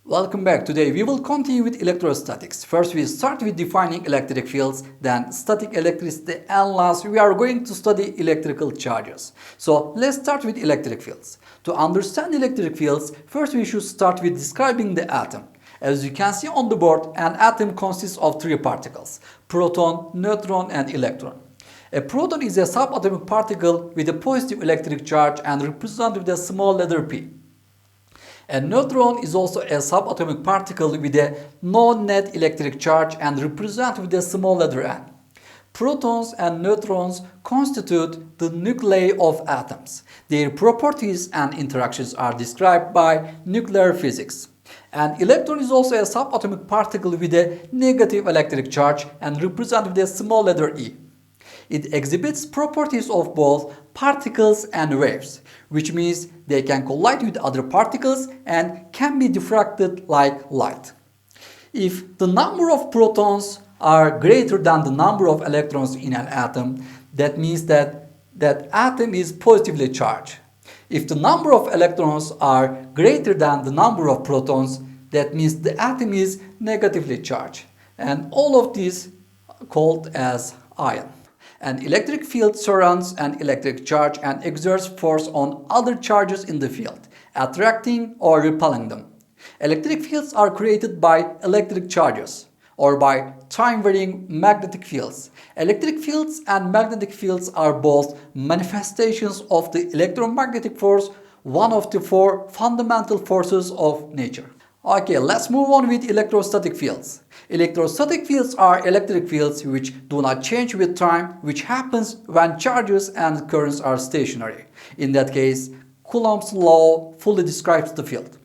Welcome back. Today we will continue with electrostatics. First we start with defining electric fields, then static electricity, and last we are going to study electrical charges. So let's start with electric fields. To understand electric fields, first we should start with describing the atom. As you can see on the board, an atom consists of three particles: proton, neutron, and electron. A proton is a subatomic particle with a positive electric charge and represented with a small letter p. A neutron is also a subatomic particle with a no-net electric charge and represented with a small letter n. Protons and neutrons constitute the nuclei of atoms. Their properties and interactions are described by nuclear physics. An electron is also a subatomic particle with a negative electric charge and represented with a small letter e. It exhibits properties of both particles and waves, which means they can collide with other particles and can be diffracted like light. If the number of protons are greater than the number of electrons in an atom, that means that atom is positively charged. If the number of electrons are greater than the number of protons, that means the atom is negatively charged. And all of these called as ion. An electric field surrounds an electric charge and exerts force on other charges in the field, attracting or repelling them. Electric fields are created by electric charges or by time-varying magnetic fields. Electric fields and magnetic fields are both manifestations of the electromagnetic force, one of the four fundamental forces of nature. Okay, let's move on with electrostatic fields. Electrostatic fields are electric fields which do not change with time, which happens when charges and currents are stationary. In that case, Coulomb's law fully describes the field.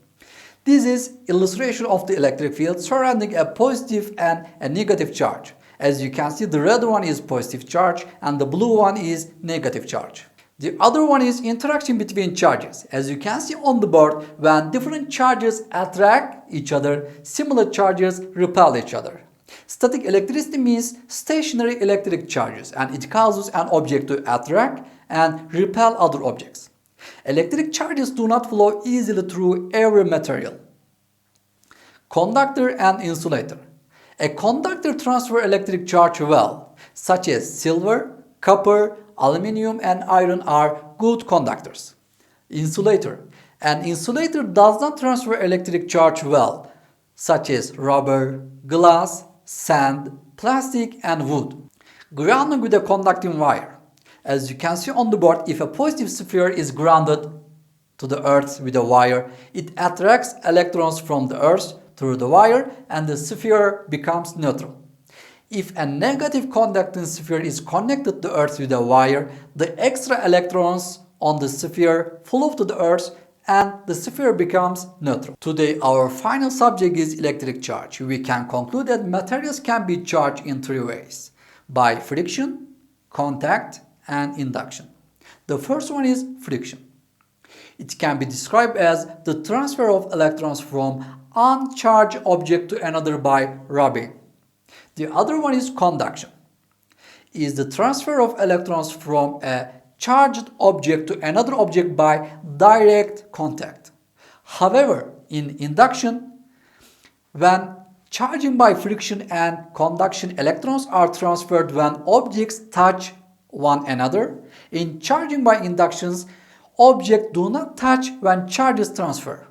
This is illustration of the electric field surrounding a positive and a negative charge. As you can see, the red one is positive charge and the blue one is negative charge. The other one is interaction between charges. As you can see on the board, when different charges attract each other, similar charges repel each other. Static electricity means stationary electric charges, and it causes an object to attract and repel other objects. Electric charges do not flow easily through every material. Conductor and insulator. A conductor transfers electric charge well, such as silver, copper, aluminium and iron are good conductors. Insulator. An insulator does not transfer electric charge well, such as rubber, glass, sand, plastic and wood. Grounding with a conducting wire. As you can see on the board, if a positive sphere is grounded to the earth with a wire, it attracts electrons from the earth through the wire and the sphere becomes neutral. If a negative conducting sphere is connected to Earth with a wire, the extra electrons on the sphere flow to the Earth and the sphere becomes neutral. Today our final subject is electric charge. We can conclude that materials can be charged in three ways: by friction, contact and induction. The first one is friction. It can be described as the transfer of electrons from uncharged object to another by rubbing. The other one is conduction. It is the transfer of electrons from a charged object to another object by direct contact. However, in induction, when charging by friction and conduction, electrons are transferred when objects touch one another. In charging by inductions, objects do not touch when charges transfer.